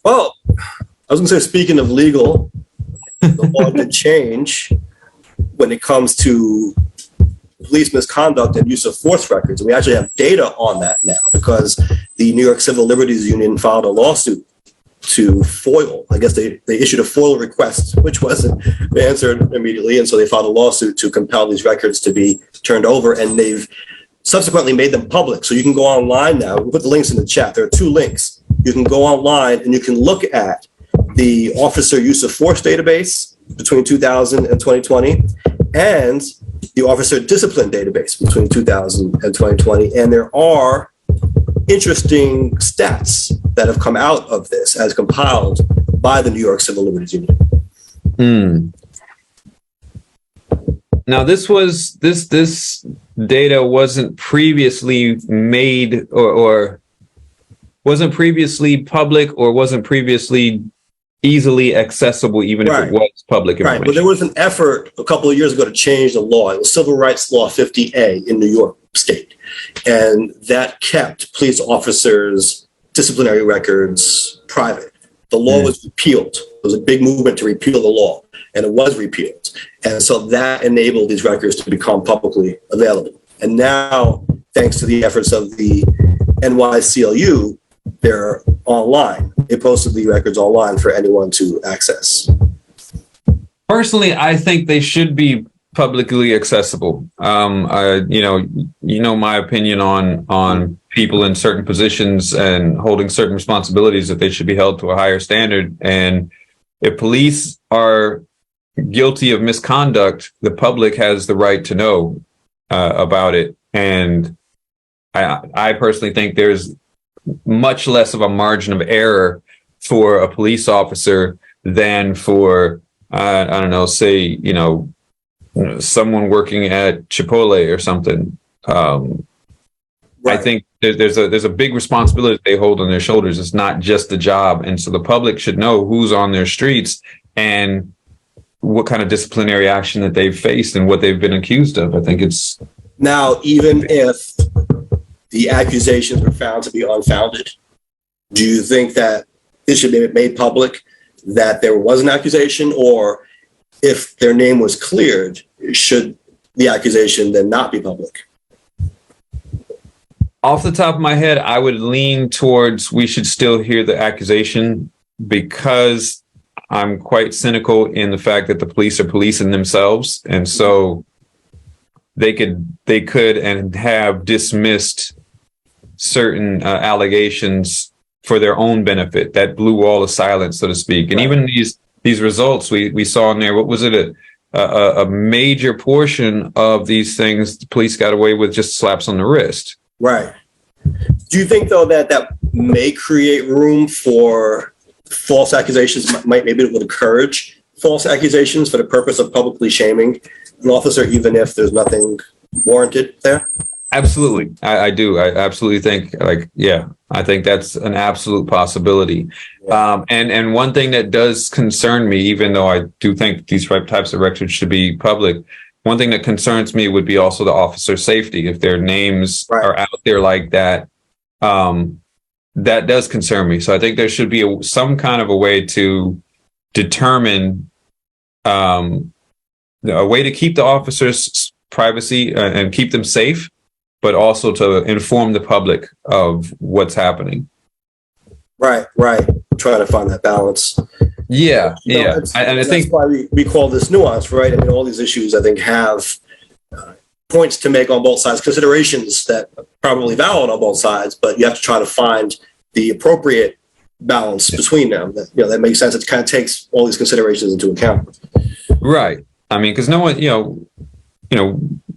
Well, I was going to say, speaking of legal, the law did change when it comes to police misconduct and use of force records. We actually have data on that now because the New York Civil Liberties Union filed a lawsuit to foil. I guess they issued a FOIL request, which wasn't answered immediately. And so they filed a lawsuit to compel these records to be turned over. And they've subsequently made them public. So you can go online now. We'll put the links in the chat. There are 2 links. You can go online and you can look at the officer use of force database between 2000 and 2020 and the officer discipline database between 2000 and 2020. And there are interesting stats that have come out of this as compiled by the New York Civil Liberties Union. Now, this data wasn't previously made or wasn't previously public or wasn't previously easily accessible, even if it was public information. Right, but there was an effort a couple of years ago to change the law. It was Civil Rights Law 50A in New York State. And that kept police officers' disciplinary records private. The law was repealed. There was a big movement to repeal the law, and it was repealed. And so that enabled these records to become publicly available. And now, thanks to the efforts of the NYCLU, they're online. They posted the records online for anyone to access. Personally, I think they should be publicly accessible. You know my opinion on people in certain positions and holding certain responsibilities, that they should be held to a higher standard. And if police are guilty of misconduct, the public has the right to know about it. And I personally think there's much less of a margin of error for a police officer than for, I don't know, say, someone working at Chipotle or something. I think there's a big responsibility they hold on their shoulders. It's not just the job. And so the public should know who's on their streets and what kind of disciplinary action that they've faced and what they've been accused of. I think it's... Now, even if the accusations were found to be unfounded, do you think that it should be made public that there was an accusation? Or if their name was cleared, should the accusation then not be public? Off the top of my head, I would lean towards we should still hear the accusation, because I'm quite cynical in the fact that the police are policing themselves. And so they could and have dismissed certain allegations for their own benefit. That blue wall of silence, so to speak. And even these results we saw in there, what was it? A major portion of these things the police got away with just slaps on the wrist. Right. Do you think, though, that may create room for false accusations? Maybe it would encourage false accusations for the purpose of publicly shaming an officer, even if there's nothing warranted there? Absolutely. I do. I absolutely think, I think that's an absolute possibility. Yeah. And one thing that does concern me, even though I do think these types of records should be public, one thing that concerns me would be also the officer's safety. If their names are out there like that, that does concern me. So I think there should be some kind of a way to determine a way to keep the officers' privacy and keep them safe, but also to inform the public of what's happening. Right. Trying to find that balance. Yeah. And I think that's why we call this nuance, right? I mean, all these issues, I think, have points to make on both sides, considerations that are probably valid on both sides, but you have to try to find the appropriate balance between them. That makes sense. It kind of takes all these considerations into account. Right. I mean, because no one,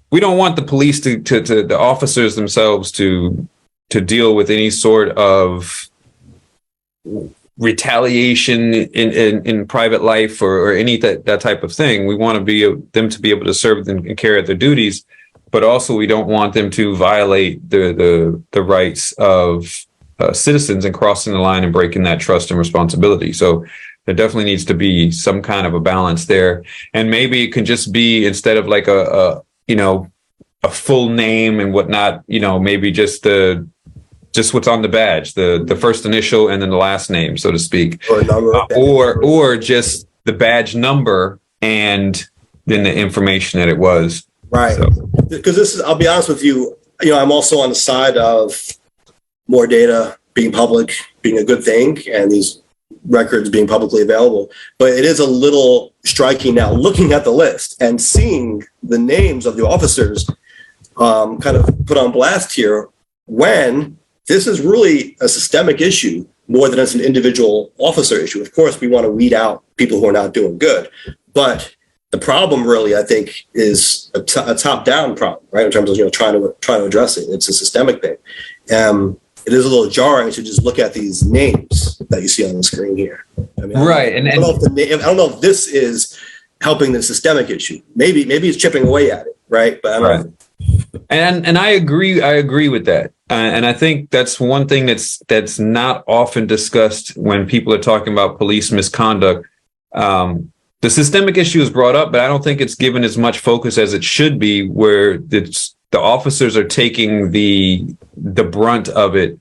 we don't want the police to the officers themselves to deal with any sort of retaliation in private life or any that type of thing. We want them to be able to serve them and carry out their duties, but also we don't want them to violate the rights of citizens and crossing the line and breaking that trust and responsibility. So there definitely needs to be some kind of a balance there. And maybe it can just be, instead of like a full name and whatnot, maybe just just what's on the badge, the first initial and then the last name, so to speak, Or a number of or just the badge number and then the information that it was. Right. So. Because this is, I'll be honest with you, I'm also on the side of more data being public, being a good thing, and these records being publicly available. But it is a little striking now looking at the list and seeing the names of the officers kind of put on blast here, when this is really a systemic issue more than it's an individual officer issue. Of course, we want to weed out people who are not doing good, but the problem really, I think, is a top-down problem, right? In terms of trying to address it. It's a systemic thing. It is a little jarring to just look at these names that you see on the screen here. I mean, right, I don't know if this is helping the systemic issue. Maybe it's chipping away at it, right? But I don't know. And I agree with that. And I think that's one thing that's not often discussed when people are talking about police misconduct. The systemic issue is brought up, but I don't think it's given as much focus as it should be, where the officers are taking the brunt of it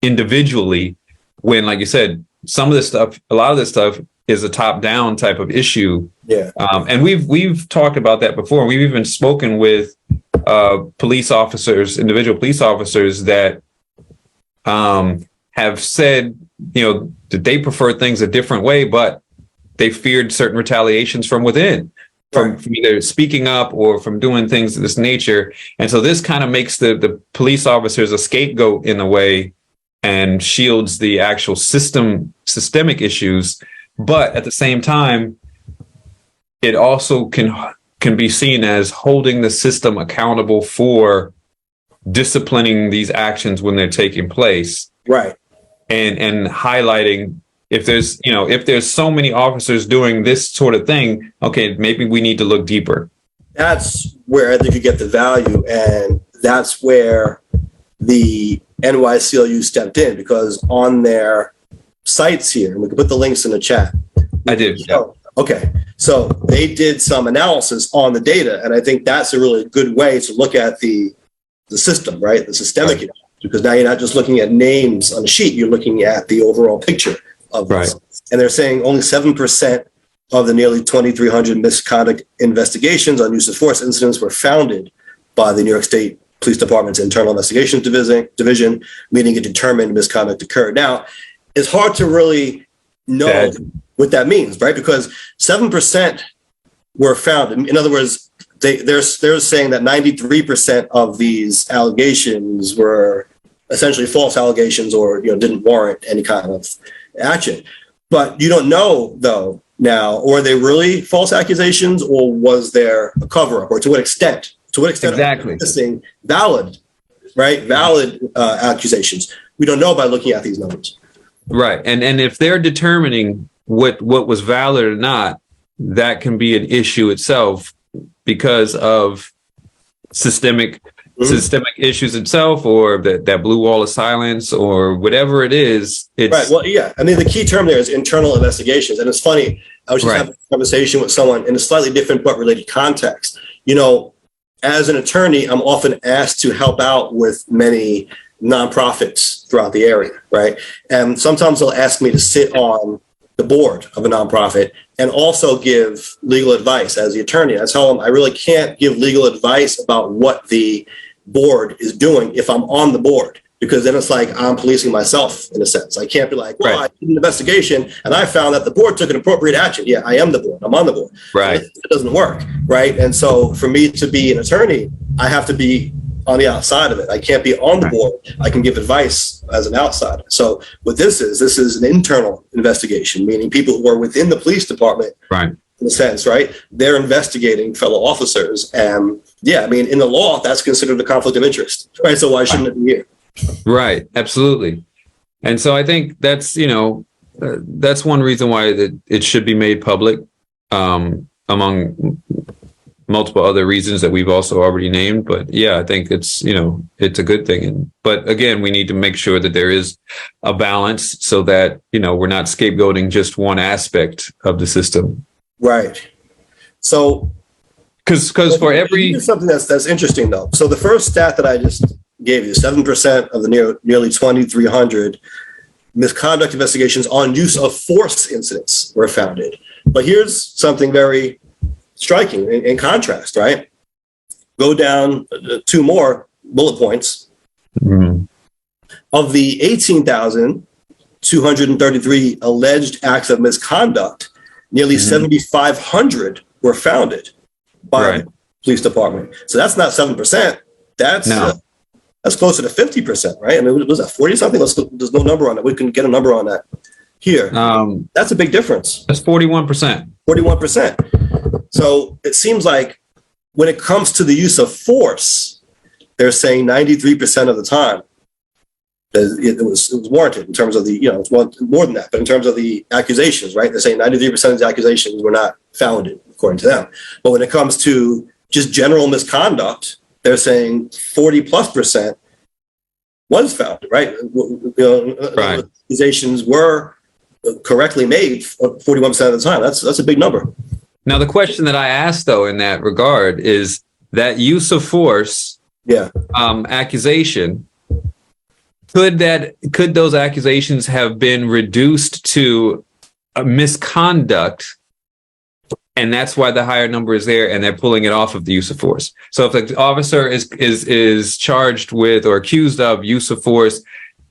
individually, when, like you said, some of this stuff, a lot of this stuff is a top-down type of issue. Yeah. And we've talked about that before. We've even spoken with police officers, individual police officers that have said, that they prefer things a different way, but they feared certain retaliations from within, from either speaking up or from doing things of this nature. And so this kind of makes the police officers a scapegoat in a way, and shields the actual systemic issues. But at the same time, it also can be seen as holding the system accountable for disciplining these actions when they're taking place. Right. And highlighting, if there's so many officers doing this sort of thing, okay, maybe we need to look deeper. That's where I think you get the value, and that's where the NYCLU stepped in, because on their sites here, and we can put the links in the chat. I did. Yeah. Okay. So they did some analysis on the data, and I think that's a really good way to look at the system, right? The systemic issue, because now you're not just looking at names on a sheet, you're looking at the overall picture of this. Right. And they're saying only 7% of the nearly 2,300 misconduct investigations on use of force incidents were founded by the New York State Police Department's Internal Investigations Division, meaning it determined misconduct occurred. Now, it's hard to really know what that means, right? Because 7% were found. In other words, they're saying that 93% of these allegations were essentially false allegations, or didn't warrant any kind of action. But you don't know, though, now, were they really false accusations, or was there a cover-up, or to what extent? To what extent exactly are they valid accusations? We don't know by looking at these numbers. Right. And if they're determining what was valid or not, that can be an issue itself because of systemic issues itself, or that blue wall of silence, or whatever it is. Right. Well, yeah. I mean, the key term there is internal investigations. And it's funny, I was just having a conversation with someone in a slightly different but related context. As an attorney, I'm often asked to help out with many nonprofits throughout the area, right? And sometimes they'll ask me to sit on the board of a nonprofit and also give legal advice as the attorney. I tell them I really can't give legal advice about what the board is doing if I'm on the board, because then it's like I'm policing myself in a sense. I can't be like, well, I did an investigation and I found that the board took an appropriate action. Yeah, I am the board. I'm on the board. Right. It doesn't work. Right. And so for me to be an attorney, I have to be on the outside of it. I can't be on the board. I can give advice as an outsider. So what this is an internal investigation, meaning people who are within the police department, right, in a sense, right? They're investigating fellow officers. And yeah, I mean, in the law, that's considered a conflict of interest, right? So why shouldn't it be here? Right. Absolutely. And so I think that's, that's one reason why it should be made public, among multiple other reasons that we've also already named. But yeah, I think it's a good thing. But again, we need to make sure that there is a balance so that, we're not scapegoating just one aspect of the system. Right. So, because for every something that's interesting though. So the first stat that I just gave you 7% of the nearly 2,300 misconduct investigations on use of force incidents were founded. But here's something very striking in contrast, right? Go down 2 more bullet points. Mm-hmm. Of the 18,233 alleged acts of misconduct, nearly 7,500 were founded by the police department. So that's not 7%. That's closer to 50%, right? I mean, was that 40 something? There's no number on it. We can get a number on that here. That's a big difference. That's 41%. 41%. So it seems like when it comes to the use of force, they're saying 93% of the time that it was warranted in terms of the, it's more than that, but in terms of the accusations, right? They're saying 93% of the accusations were not founded, according to them. But when it comes to just general misconduct, they're saying 40+% was founded, right? Accusations were correctly made 41% of the time. That's a big number. Now, the question that I asked, though, in that regard is that use of force accusation, could those accusations have been reduced to a misconduct, and that's why the higher number is there, and they're pulling it off of the use of force? So if the officer is charged with or accused of use of force,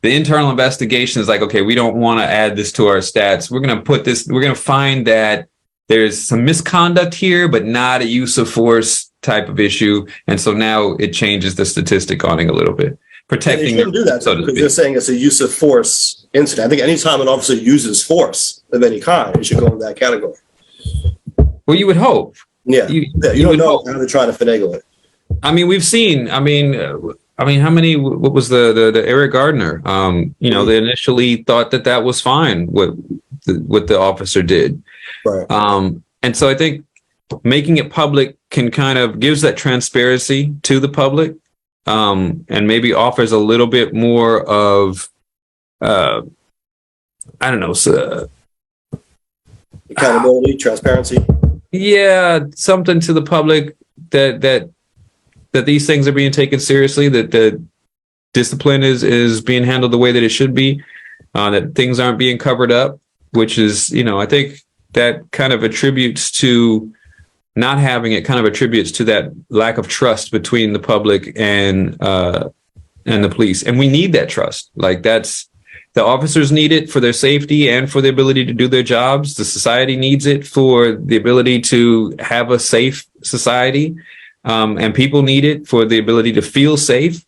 the internal investigation is like, okay, we don't want to add this to our stats. We're going to find that there's some misconduct here, but not a use of force type of issue. And so now it changes the statistic on it a little bit. Protecting them, do that, so because they're saying it's a use of force incident. I think anytime an officer uses force of any kind, it should go into that category. Well, you would hope. Yeah. You don't know how they're trying to finagle it. I mean, we've seen, how many, what was the Eric Gardner? They initially thought that was fine, what the officer did. Right. And so I think making it public can kind of gives that transparency to the public, and maybe offers a little bit more of, accountability, transparency. Yeah, something to the public that these things are being taken seriously, that the discipline is being handled the way that it should be, that things aren't being covered up, which is, I think that kind of attributes to not having it, kind of attributes to that lack of trust between the public and the police. And we need that trust. Like the officers need it for their safety and for the ability to do their jobs. The society needs it for the ability to have a safe society. And people need it for the ability to feel safe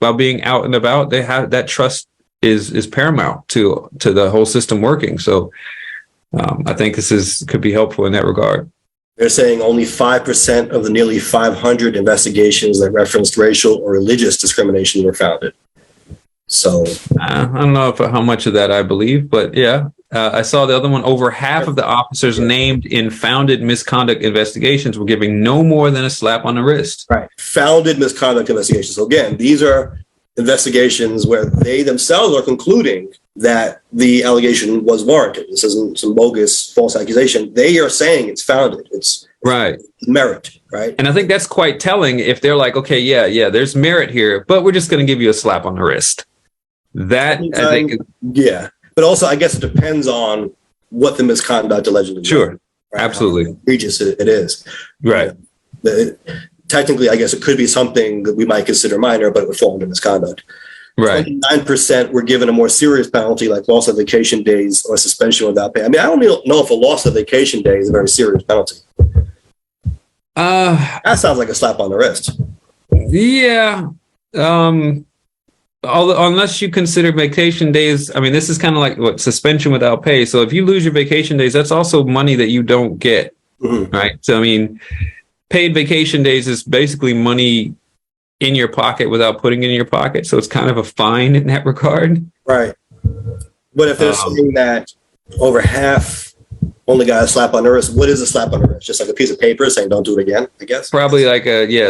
while being out and about. They have that trust is paramount to the whole system working. So I think this could be helpful in that regard. They're saying only 5% of the nearly 500 investigations that referenced racial or religious discrimination were founded. So I don't know how much of that I believe, but yeah, I saw the other one. Over half of the officers named in founded misconduct investigations were giving no more than a slap on the wrist. Right. Founded misconduct investigations. So again, these are investigations where they themselves are concluding that the allegation was warranted. This isn't some bogus false accusation. They are saying it's founded. It's merit, right? And I think that's quite telling if they're like, okay, yeah, there's merit here, but we're just going to give you a slap on the wrist. That I think, but also I guess it depends on what the misconduct allegedly. Sure, right? Absolutely, how egregious it is. Right. Technically, I guess it could be something that we might consider minor, but it would fall under misconduct. Right. 29% were given a more serious penalty, like loss of vacation days or suspension without pay. I mean, I don't know if a loss of vacation day is a very serious penalty. That sounds like a slap on the wrist. Yeah. Unless you consider vacation days, I mean, this is kind of like suspension without pay. So if you lose your vacation days, that's also money that you don't get, right? So I mean, paid vacation days is basically money in your pocket without putting it in your pocket. So it's kind of a fine in that regard, right? But if they're saying that over half only got a slap on the wrist, what is a slap on the wrist? Just like a piece of paper saying "Don't do it again," I guess. Probably like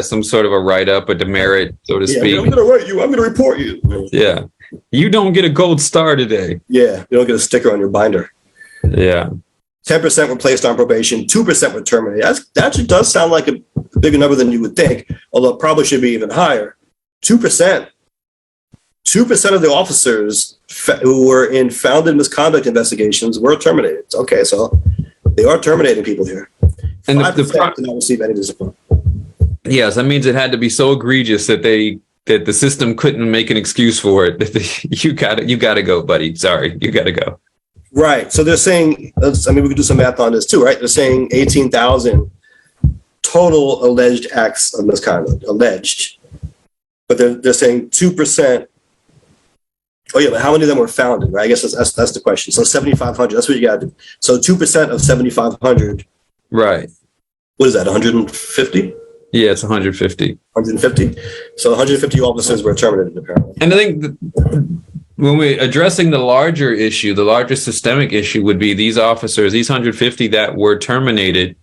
some sort of a write-up, a demerit, so to speak. I'm going to write you. I'm going to report you. Yeah, you don't get a gold star today. Yeah, you don't get a sticker on your binder. Yeah. 10% were placed on probation. 2% were terminated. That actually does sound like a bigger number than you would think, although it probably should be even higher. 2% 2% of the officers who were in founded misconduct investigations were terminated. Okay, so they are terminating people here. And 5% did not receive any discipline. yes, that means it had to be so egregious that the system couldn't make an excuse for it. You gotta go, buddy. Sorry, you gotta go. Right. So they're saying, I mean, we could do some math on this too, right? They're saying 18,000 total alleged acts of misconduct, alleged. But they're saying 2%. Oh yeah, but how many of them were founded, right? I guess that's the question. So 7,500, that's what you got to do. So 2% of 7,500. Right. What is that, 150? Yeah, it's 150. 150. So 150 officers were terminated, apparently. And I think when we're addressing the larger issue, the larger systemic issue would be these officers, these 150 that were terminated,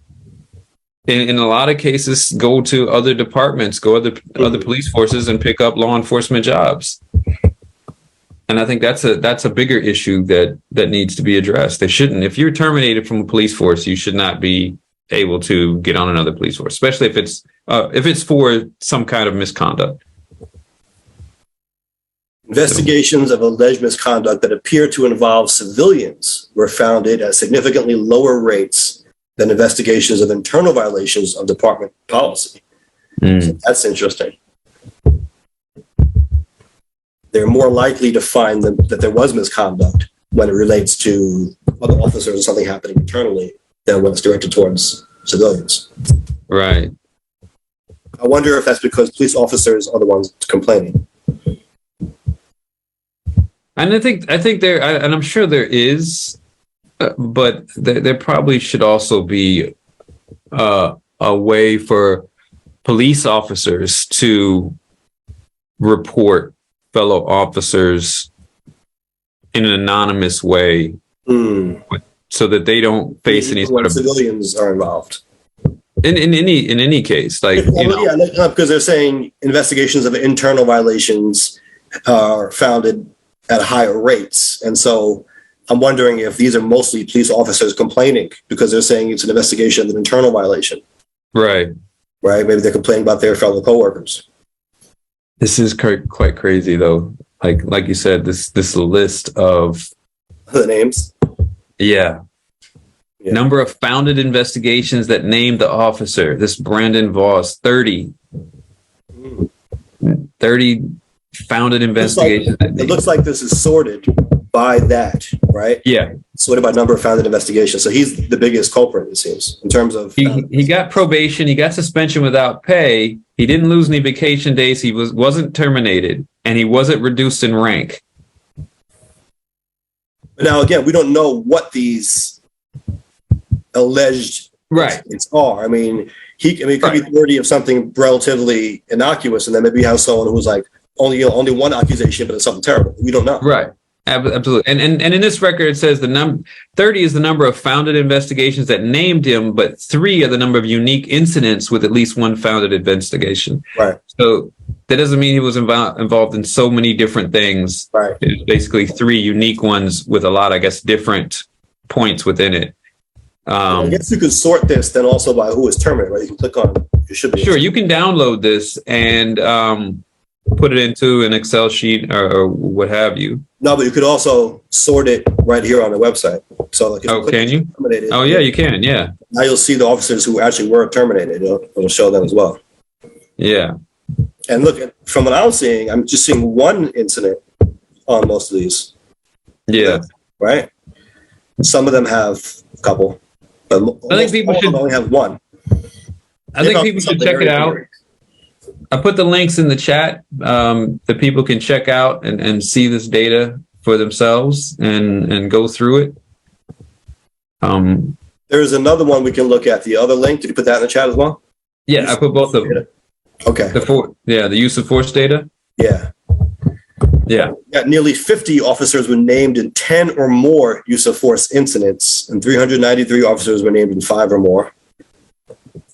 in a lot of cases, go to other departments, go to other police forces and pick up law enforcement jobs. And I think that's a bigger issue that needs to be addressed. They shouldn't. If you're terminated from a police force, you should not be able to get on another police force, especially if it's for some kind of misconduct. Investigations of alleged misconduct that appear to involve civilians were founded at significantly lower rates than investigations of internal violations of department policy. So that's interesting. They're more likely to find that there was misconduct when it relates to other officers or something happening internally than when it's directed towards civilians. Right. I wonder if that's because police officers are the ones complaining. And I think there, and I'm sure there is, but there probably should also be a way for police officers to report fellow officers in an anonymous way, so that they don't face any sort of civilians are involved. In any case, like because they're saying investigations of internal violations are founded at higher rates, and so I'm wondering if these are mostly police officers complaining because they're saying it's an investigation of an internal violation. Right. Maybe they're complaining about their fellow coworkers. This is quite crazy, though. Like you said, this list of the names. Yeah. Number of founded investigations that named the officer. This Brandon Voss, 30 founded investigations. It looks like this is sorted by that, right? Yeah. Sorted by number of founded investigations. So he's the biggest culprit, it seems, in terms of. He got probation. He got suspension without pay. He didn't lose any vacation days. He wasn't terminated, and he wasn't reduced in rank. Now, again, we don't know what these alleged incidents are. I mean, it could be 30 of something relatively innocuous, and then maybe you have someone who's like only one accusation, but it's something terrible. We don't know. Right. Absolutely. And in this record, it says 30 is the number of founded investigations that named him, but 3 are the number of unique incidents with at least one founded investigation. Right. So that doesn't mean he was involved in so many different things. Right. It's basically 3 unique ones with a lot, I guess, different points within it. I guess you could sort this then also by who is terminated, right? You can click on it should be. Sure, you can download this and put it into an Excel sheet or what have you. No, but you could also sort it right here on the website. So like if can you? Oh yeah, you can. Yeah. Now you'll see the officers who actually were terminated. It'll show them as well. Yeah. And look, from what I'm seeing, I'm just seeing one incident on most of these. Yeah. Right. Some of them have a couple, but I think people should only have one. I think people should check it out. I put the links in the chat that people can check out and see this data for themselves and go through it. There's another one we can look at. The other link, did you put that in the chat as well? Yeah, I put both of them. Okay. The use of force data. Yeah. Yeah. Nearly 50 officers were named in 10 or more use of force incidents, and 393 officers were named in 5 or more.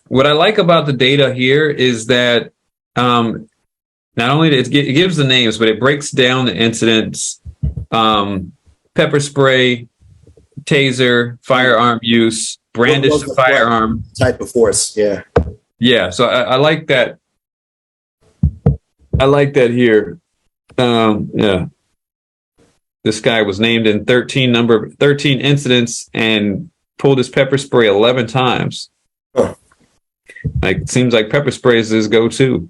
What I like about the data here is that not only it gives the names, but it breaks down the incidents: pepper spray, taser, firearm use, brandish a firearm, type of force. Yeah. Yeah. So I like that. I like that here. Yeah. This guy was named in 13 incidents and pulled his pepper spray 11 times. Huh. Like, it seems like pepper spray is his go-to.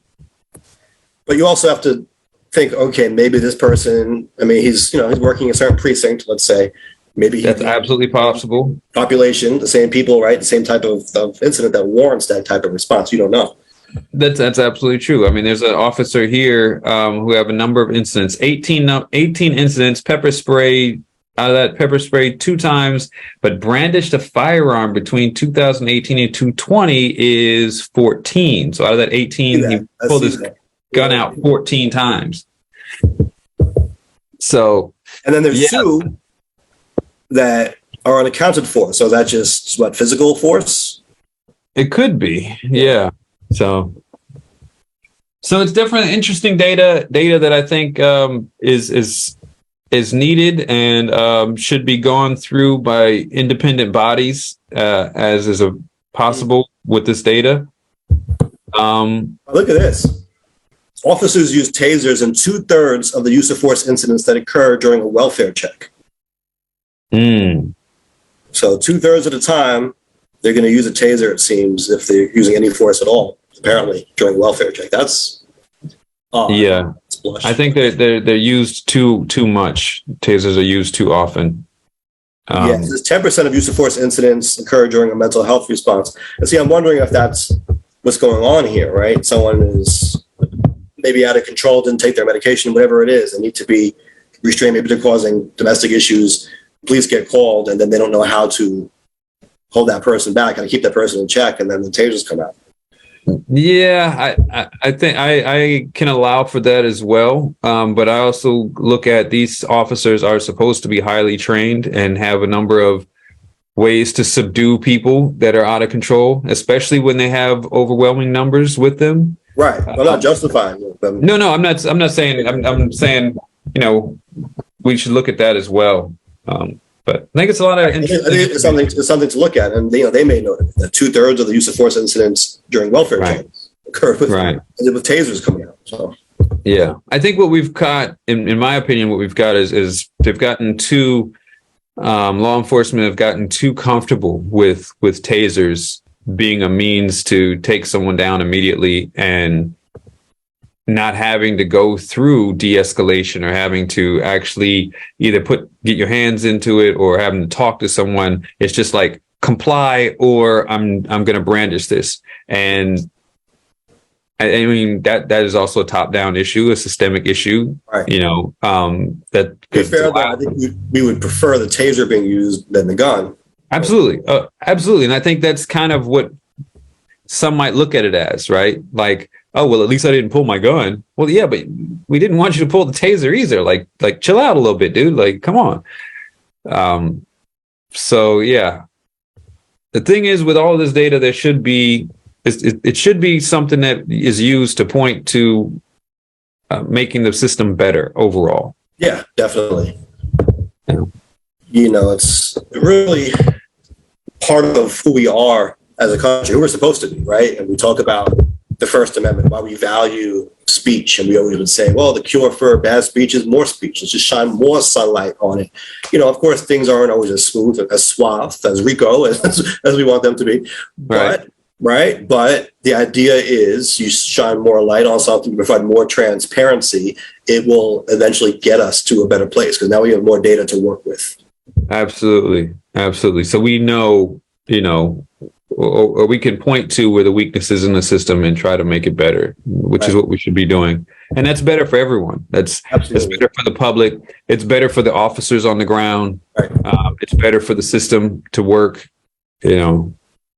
But you also have to think, okay, maybe this person, I mean, he's working in a certain precinct, let's say. Maybe That's absolutely possible. Population, the same people, right? The same type of incident that warrants that type of response. You don't know. That's absolutely true. I mean, there's an officer here who have a number of incidents, 18 incidents, pepper spray, out of that pepper spray 2 times, but brandished a firearm between 2018 and 2020 is 14. So out of that 18, he pulled his gun out 14 times. So, and then there's 2 that are unaccounted for. So that's just what, physical force? It could be, yeah. So it's definitely interesting data that I think is needed and should be gone through by independent bodies as is possible with this data. Look at this. Officers use tasers in 2/3 of the use of force incidents that occur during a welfare check. So 2/3 of the time, they're going to use a taser, it seems, if they're using any force at all, apparently, during welfare check. That's yeah. I think they're used too much. Tasers are used too often. Yes, 10% of use of force incidents occur during a mental health response. And see, I'm wondering if that's what's going on here, right? Someone is maybe out of control, didn't take their medication, whatever it is. They need to be restrained. Maybe they're causing domestic issues. Police get called, and then they don't know how to hold that person back and keep that person in check, and then the tasers come out. Yeah, I think I can allow for that as well. But I also look at these officers are supposed to be highly trained and have a number of ways to subdue people that are out of control, especially when they have overwhelming numbers with them. Right. I'm not justifying them. No, I'm not saying. I'm saying, we should look at that as well. But I think it's a lot of interesting. I think it's something to look at, and they may know that 2/3 of the use of force incidents during welfare checks occur with tasers coming out. So yeah, I think what we've got, in my opinion, what we've got is they've gotten too law enforcement have gotten too comfortable with tasers being a means to take someone down immediately and not having to go through de-escalation or having to actually either get your hands into it or having to talk to someone. It's just like, comply or I'm going to brandish this. And I mean, that is also a top-down issue, a systemic issue, right. That to be fair, I think we would prefer the taser being used than the gun. Absolutely. Absolutely. And I think that's kind of what some might look at it as, right? Like, oh, well, at least I didn't pull my gun. Well, yeah, but we didn't want you to pull the taser either. Like chill out a little bit, dude. Like, come on. So yeah, the thing is with all this data, there should be, it should be something that is used to point to making the system better overall. Yeah, definitely. Yeah. It's really part of who we are as a country, who we're supposed to be, right? And we talk about the First Amendment, why we value speech. And we always would say, well, the cure for bad speech is more speech. Let's just shine more sunlight on it. Of course, things aren't always as smooth, as suave, as Rico as we want them to be. But the idea is you shine more light on something, provide more transparency. It will eventually get us to a better place because now we have more data to work with. Absolutely. Absolutely. So we know, or we can point to where the weaknesses in the system and try to make it better, which is what we should be doing. And that's better for everyone. That's better for the public. It's better for the officers on the ground. Right. It's better for the system to work,